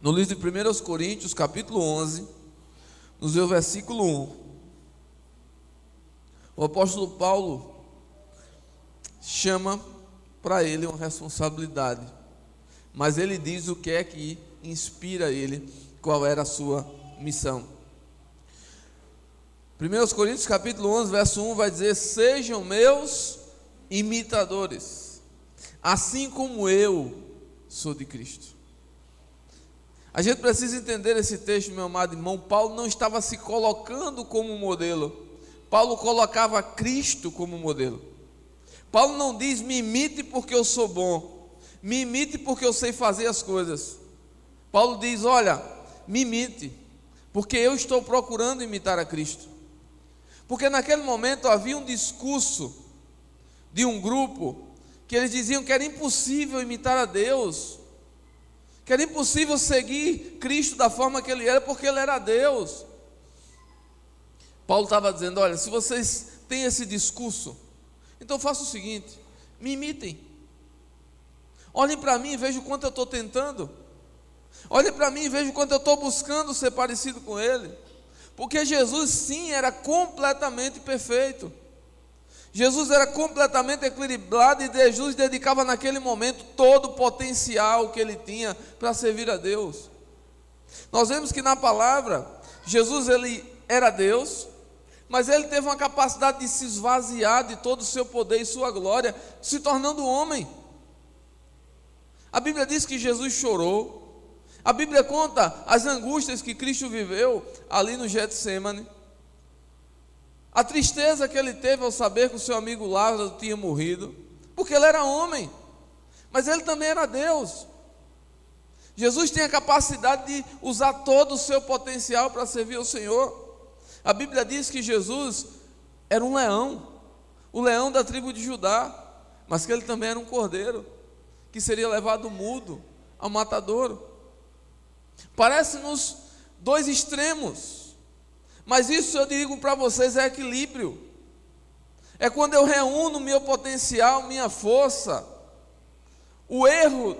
no livro de 1 Coríntios, capítulo 11, no seu versículo 1, o apóstolo Paulo chama para ele uma responsabilidade, mas ele diz o que é que inspira ele, qual era a sua missão. 1 Coríntios capítulo 11, verso 1 vai dizer: sejam meus imitadores, assim como eu sou de Cristo. A gente precisa entender esse texto, meu amado irmão. Paulo não estava se colocando como modelo, Paulo colocava Cristo como modelo. Paulo não diz: me imite porque eu sou bom, me imite porque eu sei fazer as coisas. Paulo diz: olha, me imite, porque eu estou procurando imitar a Cristo. Porque naquele momento havia um discurso de um grupo que eles diziam que era impossível imitar a Deus, que era impossível seguir Cristo da forma que Ele era, porque Ele era Deus. Paulo estava dizendo: olha, se vocês têm esse discurso, então faça o seguinte, me imitem. Olhem para mim e vejam o quanto eu estou tentando. Olhem para mim e vejam o quanto eu estou buscando ser parecido com Ele. Porque Jesus sim era completamente perfeito. Jesus era completamente equilibrado e Jesus dedicava naquele momento todo o potencial que Ele tinha para servir a Deus. Nós vemos que na palavra, Jesus ele era Deus, mas Ele teve uma capacidade de se esvaziar de todo o seu poder e sua glória, se tornando homem. A Bíblia diz que Jesus chorou. A Bíblia conta as angústias que Cristo viveu ali no Getsêmani, a tristeza que ele teve ao saber que o seu amigo Lázaro tinha morrido, porque ele era homem, mas ele também era Deus. Jesus tem a capacidade de usar todo o seu potencial para servir ao Senhor. A Bíblia diz que Jesus era um leão, o leão da tribo de Judá, mas que ele também era um cordeiro, que seria levado mudo ao matadouro. Parece-nos dois extremos, mas isso eu digo para vocês é equilíbrio. É quando eu reúno meu potencial, minha força. O erro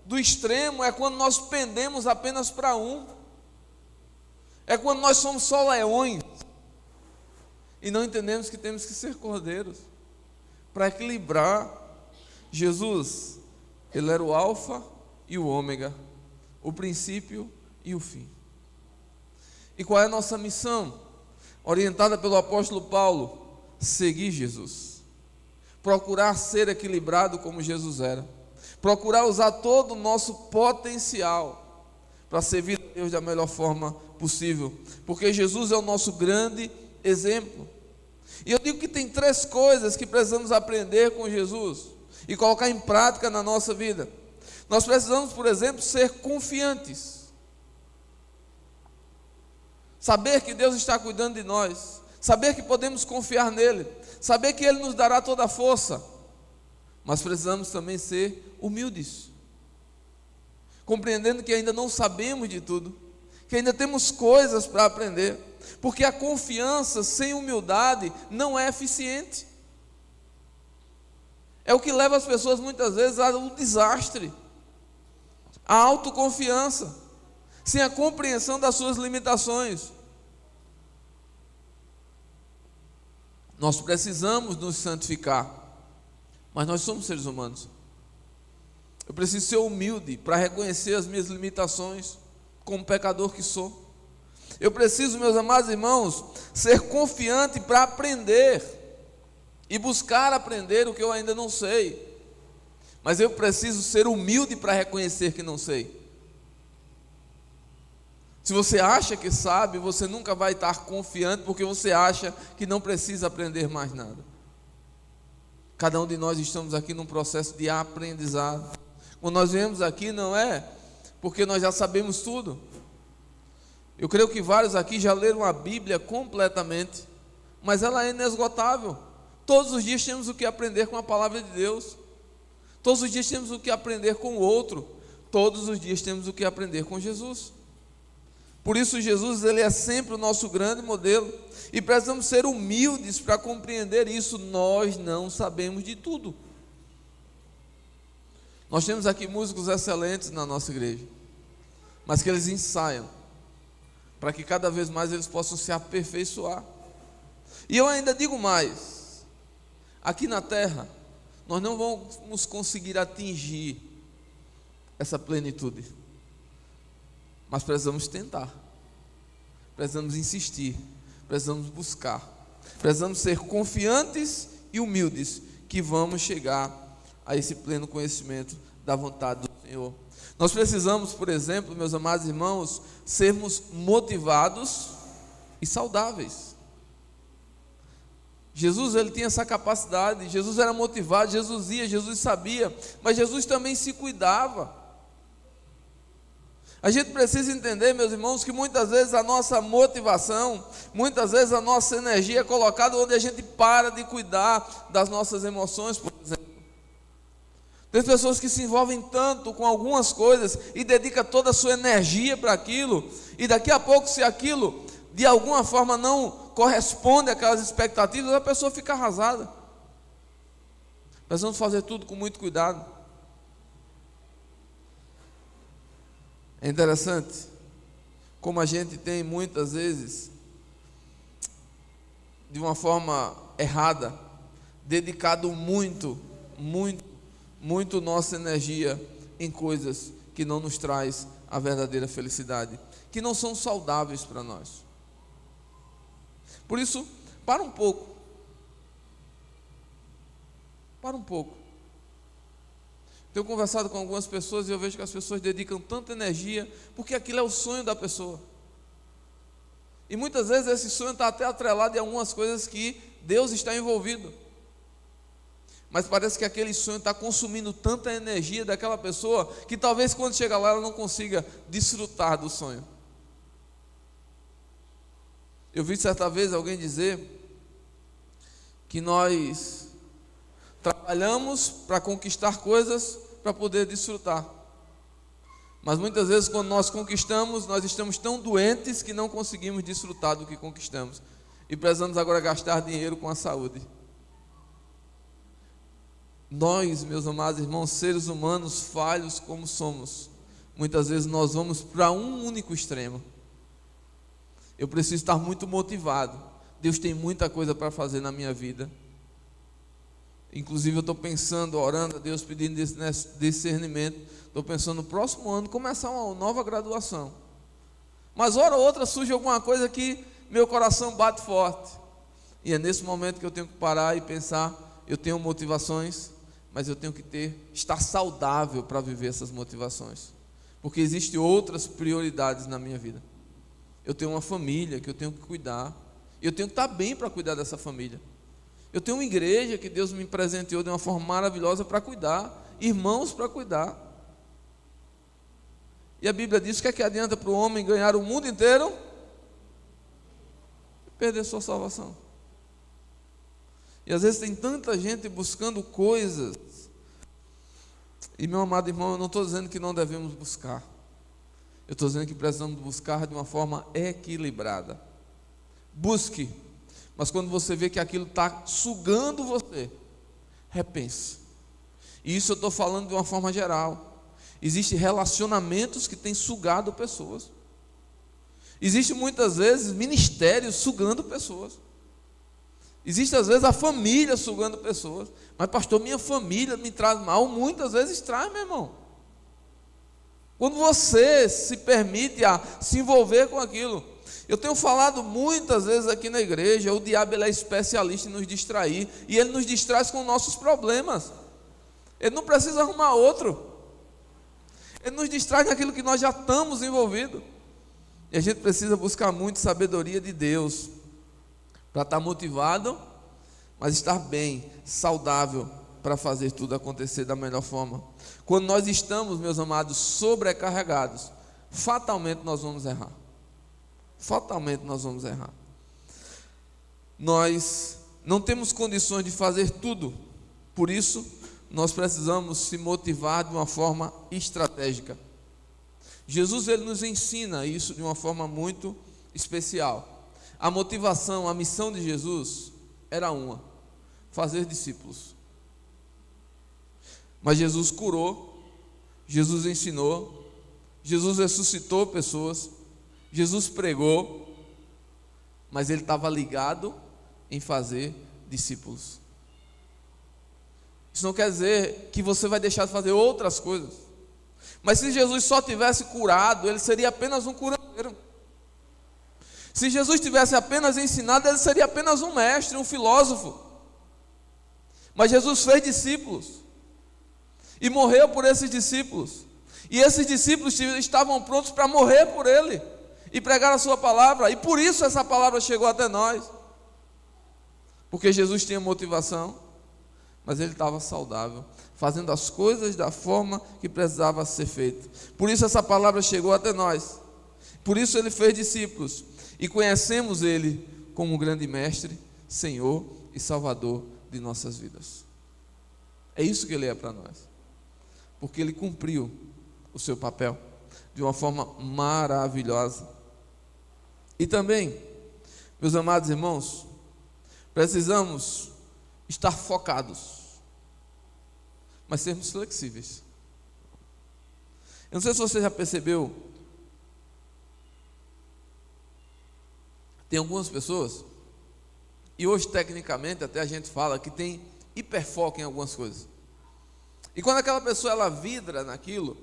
do extremo é quando nós pendemos apenas para um. É quando nós somos só leões e não entendemos que temos que ser cordeiros para equilibrar. Jesus, Ele era o alfa e o ômega, o princípio e o fim. E qual é a nossa missão? Orientada pelo apóstolo Paulo: seguir Jesus, procurar ser equilibrado como Jesus era, procurar usar todo o nosso potencial para servir a Deus da melhor forma possível, porque Jesus é o nosso grande exemplo. E eu digo que tem 3 coisas que precisamos aprender com Jesus e colocar em prática na nossa vida. Nós precisamos, por exemplo, ser confiantes, saber que Deus está cuidando de nós, saber que podemos confiar nele, saber que Ele nos dará toda a força, mas precisamos também ser humildes, compreendendo que ainda não sabemos de tudo, que ainda temos coisas para aprender, porque a confiança sem humildade não é eficiente, é o que leva as pessoas muitas vezes ao desastre. A autoconfiança, sem a compreensão das suas limitações. Nós precisamos nos santificar, mas nós somos seres humanos. Eu preciso ser humilde para reconhecer as minhas limitações, como pecador que sou. Eu preciso, meus amados irmãos, ser confiante para aprender e buscar aprender o que eu ainda não sei. Mas eu preciso ser humilde para reconhecer que não sei. Se você acha que sabe, você nunca vai estar confiante, porque você acha que não precisa aprender mais nada. Cada um de nós estamos aqui num processo de aprendizado. Quando nós viemos aqui, não é porque nós já sabemos tudo. Eu creio que vários aqui já leram a Bíblia completamente, mas ela é inesgotável. Todos os dias temos o que aprender com a palavra de Deus. Todos os dias temos o que aprender com o outro. Todos os dias temos o que aprender com Jesus. Por isso Jesus, Ele é sempre o nosso grande modelo. E precisamos ser humildes para compreender isso. Nós não sabemos de tudo. Nós temos aqui músicos excelentes na nossa igreja. mas que eles ensaiam, para que cada vez mais eles possam se aperfeiçoar. E eu ainda digo mais: aqui na terra, nós não vamos conseguir atingir essa plenitude, mas precisamos tentar, precisamos insistir, precisamos buscar, precisamos ser confiantes e humildes, que vamos chegar a esse pleno conhecimento da vontade do Senhor. Nós precisamos, por exemplo, meus amados irmãos, sermos motivados e saudáveis. Jesus, ele tinha essa capacidade. Jesus era motivado, Jesus ia, Jesus sabia, mas Jesus também se cuidava. A gente precisa entender, meus irmãos, que muitas vezes a nossa motivação, muitas vezes a nossa energia é colocada onde a gente para de cuidar das nossas emoções, por exemplo. Tem pessoas que se envolvem tanto com algumas coisas e dedicam toda a sua energia para aquilo, e daqui a pouco, se aquilo de alguma forma não corresponde àquelas expectativas, a pessoa fica arrasada. Precisamos fazer tudo com muito cuidado. É interessante como a gente tem muitas vezes, de uma forma errada, dedicado muito nossa energia em coisas que não nos traz a verdadeira felicidade, que não são saudáveis para nós. Por isso, para um pouco. Tenho conversado com algumas pessoas e eu vejo que as pessoas dedicam tanta energia, porque aquilo é o sonho da pessoa. E muitas vezes esse sonho está até atrelado em algumas coisas que Deus está envolvido. Mas parece que aquele sonho está consumindo tanta energia daquela pessoa, que talvez quando chega lá ela não consiga desfrutar do sonho. Eu vi certa vez alguém dizer que nós trabalhamos para conquistar coisas para poder desfrutar. Mas muitas vezes quando nós conquistamos, nós estamos tão doentes que não conseguimos desfrutar do que conquistamos. E precisamos agora gastar dinheiro com a saúde. Nós, meus amados irmãos, seres humanos falhos como somos, muitas vezes nós vamos para um único extremo. Eu preciso estar muito motivado. Deus tem muita coisa para fazer na minha vida. Inclusive eu estou pensando, orando a Deus, pedindo discernimento. Estou pensando no próximo ano começar uma nova graduação. Mas hora ou outra surge alguma coisa que meu coração bate forte. E é nesse momento que eu tenho que parar e pensar, eu tenho motivações, mas eu tenho que estar saudável para viver essas motivações. Porque existem outras prioridades na minha vida. Eu tenho uma família que eu tenho que cuidar. Eu tenho que estar bem para cuidar dessa família. Eu tenho uma igreja que Deus me presenteou de uma forma maravilhosa para cuidar. Irmãos para cuidar. E a Bíblia diz que adianta para o homem ganhar o mundo inteiro e perder sua salvação. E às vezes tem tanta gente buscando coisas. E meu amado irmão, eu não estou dizendo que não devemos buscar. Eu estou dizendo que precisamos buscar de uma forma equilibrada. Busque, mas quando você vê que aquilo está sugando você, repense. E isso eu estou falando de uma forma geral. Existem relacionamentos que têm sugado pessoas. Existem muitas vezes ministérios sugando pessoas. Existe às vezes a família sugando pessoas. Mas pastor, minha família me traz mal. Muitas vezes traz, meu irmão. Quando você se permite a se envolver com aquilo. Eu tenho falado muitas vezes aqui na igreja, o diabo ele é especialista em nos distrair. E ele nos distrai com nossos problemas. Ele não precisa arrumar outro. Ele nos distrai naquilo que nós já estamos envolvidos. E a gente precisa buscar muito sabedoria de Deus, para estar motivado, mas estar bem, saudável, para fazer tudo acontecer da melhor forma. Quando nós estamos, meus amados, sobrecarregados, fatalmente nós vamos errar. Fatalmente nós vamos errar. Nós não temos condições de fazer tudo, por isso nós precisamos se motivar de uma forma estratégica. Jesus ele nos ensina isso de uma forma muito especial. A motivação, a missão de Jesus era uma: fazer discípulos. Mas Jesus curou, Jesus ensinou, Jesus ressuscitou pessoas, Jesus pregou, mas ele estava ligado em fazer discípulos. Isso não quer dizer que você vai deixar de fazer outras coisas. Mas se Jesus só tivesse curado, ele seria apenas um curandeiro. Se Jesus tivesse apenas ensinado, ele seria apenas um mestre, um filósofo. Mas Jesus fez discípulos e morreu por esses discípulos. E esses discípulos estavam prontos para morrer por ele e pregar a sua palavra. E por isso essa palavra chegou até nós. Porque Jesus tinha motivação, mas ele estava saudável, fazendo as coisas da forma que precisava ser feito. Por isso essa palavra chegou até nós. Por isso ele fez discípulos. E conhecemos ele como um grande mestre, Senhor e Salvador de nossas vidas. É isso que ele é para nós. Porque ele cumpriu o seu papel de uma forma maravilhosa. E também, meus amados irmãos, precisamos estar focados, mas sermos flexíveis. Eu não sei se você já percebeu, tem algumas pessoas, e hoje tecnicamente até a gente fala que tem hiperfoco em algumas coisas. E quando aquela pessoa ela vidra naquilo,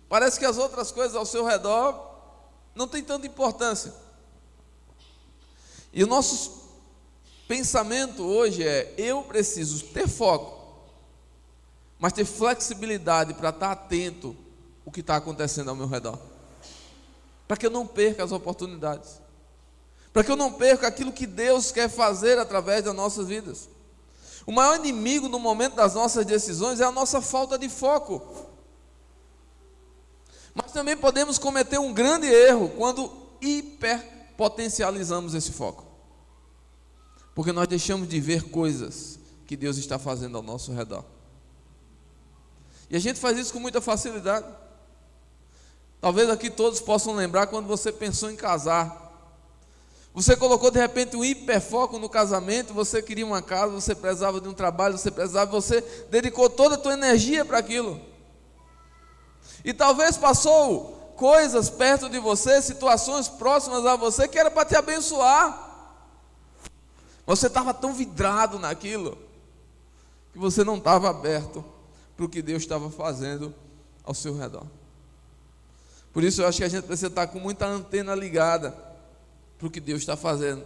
parece que as outras coisas ao seu redor não tem tanta importância. E o nosso pensamento hoje é: eu preciso ter foco, mas ter flexibilidade para estar atento ao que está acontecendo ao meu redor, para que eu não perca as oportunidades, para que eu não perca aquilo que Deus quer fazer através das nossas vidas. O maior inimigo no momento das nossas decisões é a nossa falta de foco. Mas também podemos cometer um grande erro quando hiperpotencializamos esse foco, porque nós deixamos de ver coisas que Deus está fazendo ao nosso redor. E a gente faz isso com muita facilidade. Talvez aqui todos possam lembrar quando você pensou em casar. Você colocou de repente um hiperfoco no casamento, você queria uma casa, você precisava de um trabalho, você dedicou toda a tua energia para aquilo. E talvez passou coisas perto de você, situações próximas a você, que era para te abençoar. Você estava tão vidrado naquilo, que você não estava aberto para o que Deus estava fazendo ao seu redor. Por isso eu acho que a gente precisa estar com muita antena ligada para o que Deus está fazendo.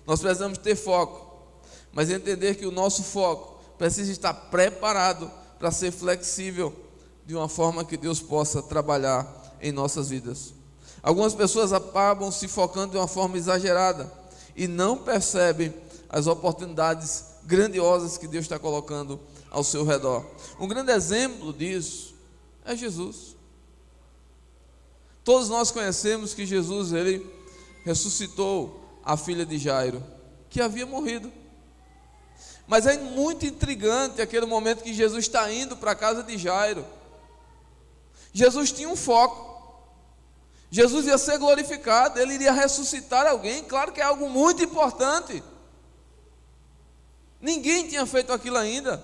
Nós precisamos ter foco, mas entender que o nosso foco precisa estar preparado para ser flexível, de uma forma que Deus possa trabalhar em nossas vidas. Algumas pessoas acabam se focando de uma forma exagerada e não percebem as oportunidades grandiosas que Deus está colocando ao seu redor. Um grande exemplo disso é Jesus. Todos nós conhecemos que Jesus, ele ressuscitou a filha de Jairo, que havia morrido. Mas é muito intrigante aquele momento que Jesus está indo para a casa de Jairo. Jesus tinha um foco. Jesus ia ser glorificado, ele iria ressuscitar alguém. Claro que é algo muito importante. Ninguém tinha feito aquilo ainda.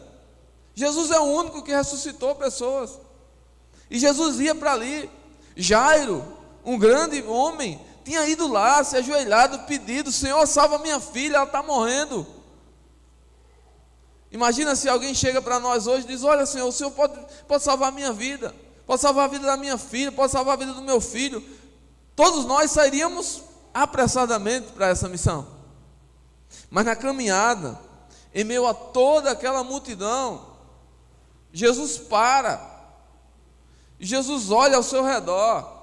Jesus é o único que ressuscitou pessoas. E Jesus ia para ali. Jairo, um grande homem, tinha ido lá, se ajoelhado, pedido: Senhor, salva minha filha, ela está morrendo. Imagina se alguém chega para nós hoje e diz: olha, Senhor, o Senhor pode salvar a minha vida, pode salvar a vida da minha filha, pode salvar a vida do meu filho. Todos nós sairíamos apressadamente para essa missão. Mas na caminhada, em meio a toda aquela multidão, Jesus para. Jesus olha ao seu redor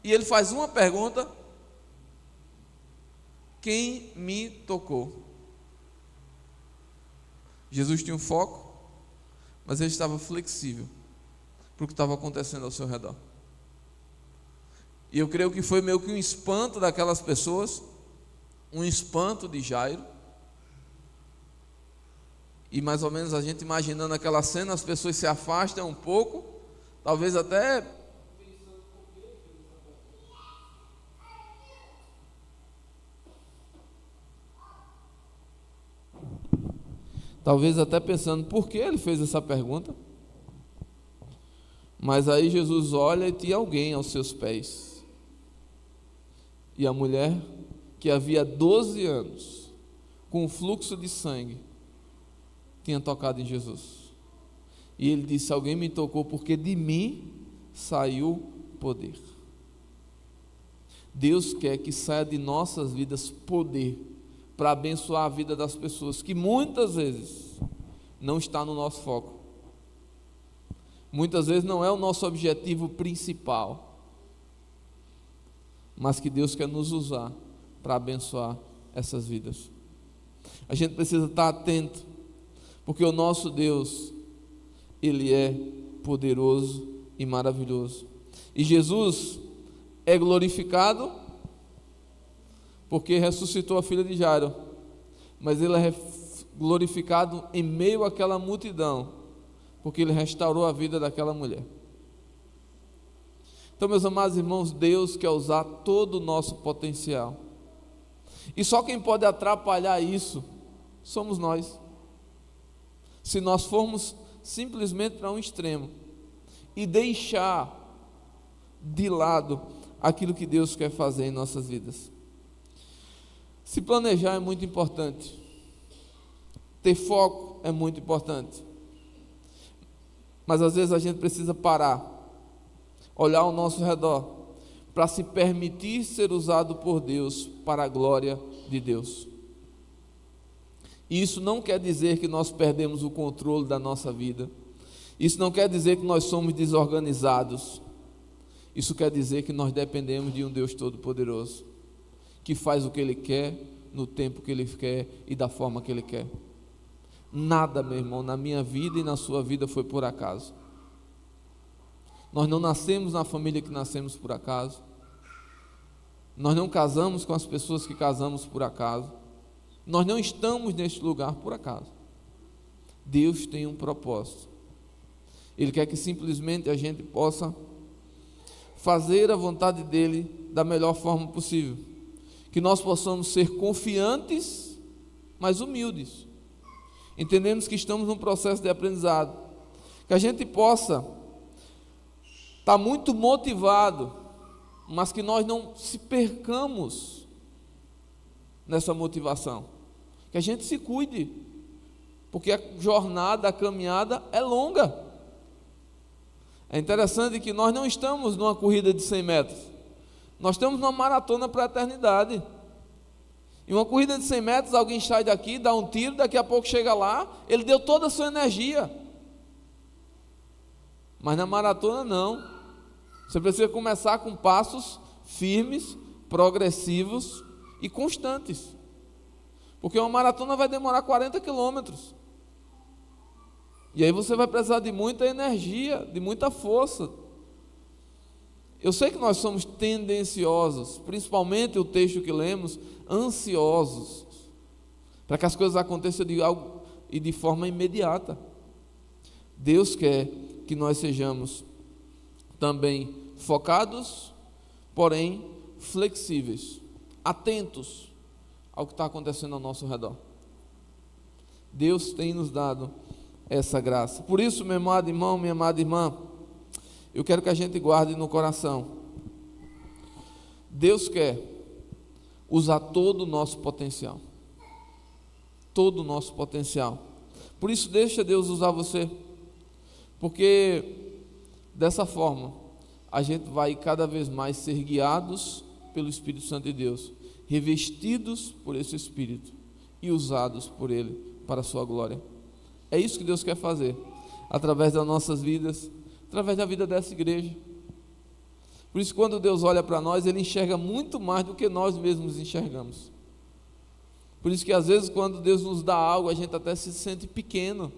e ele faz uma pergunta: quem me tocou? Jesus tinha um foco, mas ele estava flexível para o que estava acontecendo ao seu redor. E eu creio que foi meio que um espanto daquelas pessoas, um espanto de Jairo. E mais ou menos a gente imaginando aquela cena, as pessoas se afastam um pouco, talvez até pensando por que ele fez essa pergunta. Mas aí Jesus olha e tinha alguém aos seus pés. E a mulher, que havia 12 anos, com um fluxo de sangue, tinha tocado em Jesus. E ele disse: alguém me tocou porque de mim saiu poder. Deus quer que saia de nossas vidas poder para abençoar a vida das pessoas, que muitas vezes não está no nosso foco. Muitas vezes não é o nosso objetivo principal, mas que Deus quer nos usar para abençoar essas vidas. A gente precisa estar atento, porque o nosso Deus, Ele é poderoso e maravilhoso. E Jesus é glorificado porque ressuscitou a filha de Jairo, mas Ele é glorificado em meio àquela multidão, porque Ele restaurou a vida daquela mulher. Então, meus amados irmãos, Deus quer usar todo o nosso potencial, e só quem pode atrapalhar isso somos nós. Se nós formos simplesmente para um extremo e deixar de lado aquilo que Deus quer fazer em nossas vidas. Se planejar é muito importante, ter foco é muito importante, mas às vezes a gente precisa parar, olhar ao nosso redor, para se permitir ser usado por Deus para a glória de Deus. E isso não quer dizer que nós perdemos o controle da nossa vida, isso não quer dizer que nós somos desorganizados, isso quer dizer que nós dependemos de um Deus Todo-Poderoso, que faz o que Ele quer, no tempo que Ele quer e da forma que Ele quer. Nada, meu irmão, na minha vida e na sua vida foi por acaso. Nós não nascemos na família que nascemos por acaso. Nós não casamos com as pessoas que casamos por acaso. Nós não estamos neste lugar por acaso. Deus tem um propósito. Ele quer que simplesmente a gente possa fazer a vontade dEle da melhor forma possível. Que nós possamos ser confiantes, mas humildes. Entendemos que estamos num processo de aprendizado. Que a gente possa estar muito motivado, mas que nós não se percamos nessa motivação. Que a gente se cuide, porque a jornada, a caminhada é longa. É interessante que nós não estamos numa corrida de 100 metros, nós estamos numa maratona para a eternidade. Em uma corrida de 100 metros, alguém sai daqui, dá um tiro, daqui a pouco chega lá, ele deu toda a sua energia. Mas na maratona não. Você precisa começar com passos firmes, progressivos e constantes. Porque uma maratona vai demorar 40 quilômetros. E aí você vai precisar de muita energia, de muita força. Eu sei que nós somos tendenciosos, principalmente o texto que lemos, ansiosos, para que as coisas aconteçam de forma imediata. Deus quer que nós sejamos também focados, porém flexíveis, atentos ao que está acontecendo ao nosso redor. Deus tem nos dado essa graça. Por isso, meu amado irmão, minha amada irmã, eu quero que a gente guarde no coração. Deus quer usar todo o nosso potencial. Todo o nosso potencial. Por isso, deixa Deus usar você. Porque dessa forma, a gente vai cada vez mais ser guiados pelo Espírito Santo de Deus, revestidos por esse Espírito e usados por Ele para a sua glória. É isso que Deus quer fazer, através das nossas vidas, através da vida dessa igreja. Por isso, quando Deus olha para nós, Ele enxerga muito mais do que nós mesmos enxergamos. Por isso que às vezes, quando Deus nos dá algo, a gente até se sente pequeno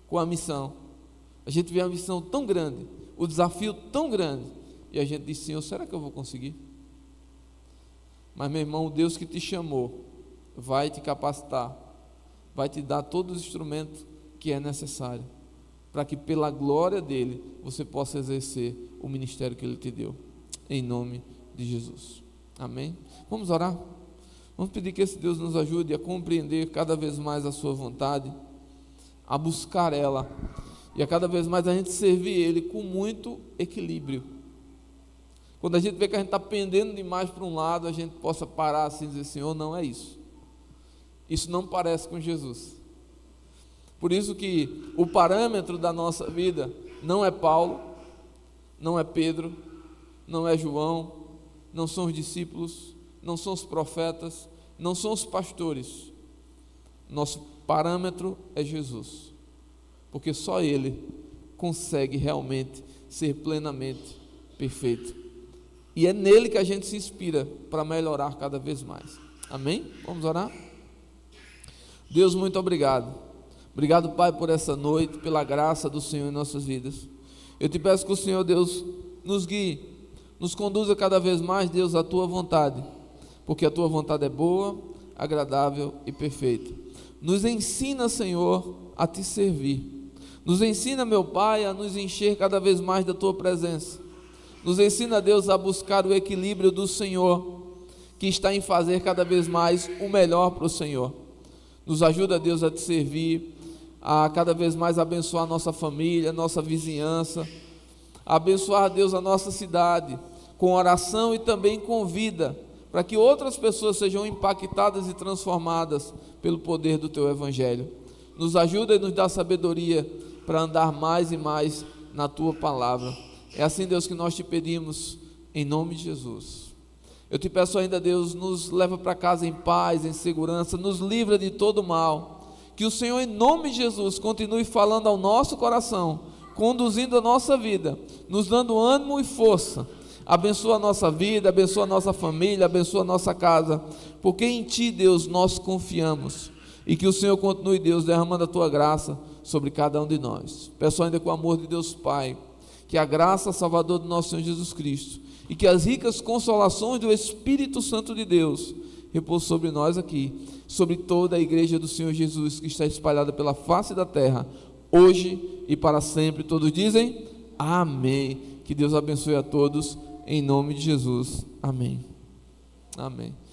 com a missão. A gente vê a missão tão grande, o desafio tão grande, e a gente diz: Senhor, será que eu vou conseguir? Mas, meu irmão, o Deus que te chamou vai te capacitar, vai te dar todos os instrumentos que é necessário, para que pela glória dEle, você possa exercer o ministério que Ele te deu, em nome de Jesus, amém? Vamos orar? Vamos pedir que esse Deus nos ajude a compreender cada vez mais a sua vontade, a buscar ela, e a cada vez mais a gente servir Ele com muito equilíbrio. Quando a gente vê que a gente está pendendo demais para um lado, a gente possa parar assim e dizer: Senhor, não é isso. Isso não parece com Jesus. Por isso que o parâmetro da nossa vida não é Paulo, não é Pedro, não é João, não são os discípulos, não são os profetas, não são os pastores. Nosso parâmetro é Jesus, porque só Ele consegue realmente ser plenamente perfeito. E é nele que a gente se inspira para melhorar cada vez mais. Amém? Vamos orar? Deus, muito obrigado. Obrigado, Pai, por essa noite, pela graça do Senhor em nossas vidas. Eu te peço que o Senhor, Deus, nos guie, nos conduza cada vez mais, Deus, à tua vontade, porque a tua vontade é boa, agradável e perfeita. Nos ensina, Senhor, a te servir. Nos ensina, meu Pai, a nos encher cada vez mais da tua presença. Nos ensina, Deus, a buscar o equilíbrio do Senhor, que está em fazer cada vez mais o melhor para o Senhor. Nos ajuda, Deus, a te servir, a cada vez mais abençoar a nossa família, a nossa vizinhança, a abençoar, Deus, a nossa cidade, com oração e também com vida, para que outras pessoas sejam impactadas e transformadas pelo poder do teu Evangelho. Nos ajuda e nos dá sabedoria para andar mais e mais na tua palavra. É assim, Deus, que nós te pedimos, em nome de Jesus. Eu te peço ainda, Deus, nos leva para casa em paz, em segurança, nos livra de todo mal. Que o Senhor, em nome de Jesus, continue falando ao nosso coração, conduzindo a nossa vida, nos dando ânimo e força. Abençoa a nossa vida, abençoa a nossa família, abençoa a nossa casa, porque em Ti, Deus, nós confiamos. E que o Senhor continue, Deus, derramando a Tua graça sobre cada um de nós. Peço ainda com o amor de Deus Pai, que a graça salvadora do nosso Senhor Jesus Cristo e que as ricas consolações do Espírito Santo de Deus repousem sobre nós aqui, sobre toda a igreja do Senhor Jesus que está espalhada pela face da terra, hoje e para sempre. Todos dizem amém. Que Deus abençoe a todos, em nome de Jesus. Amém. Amém.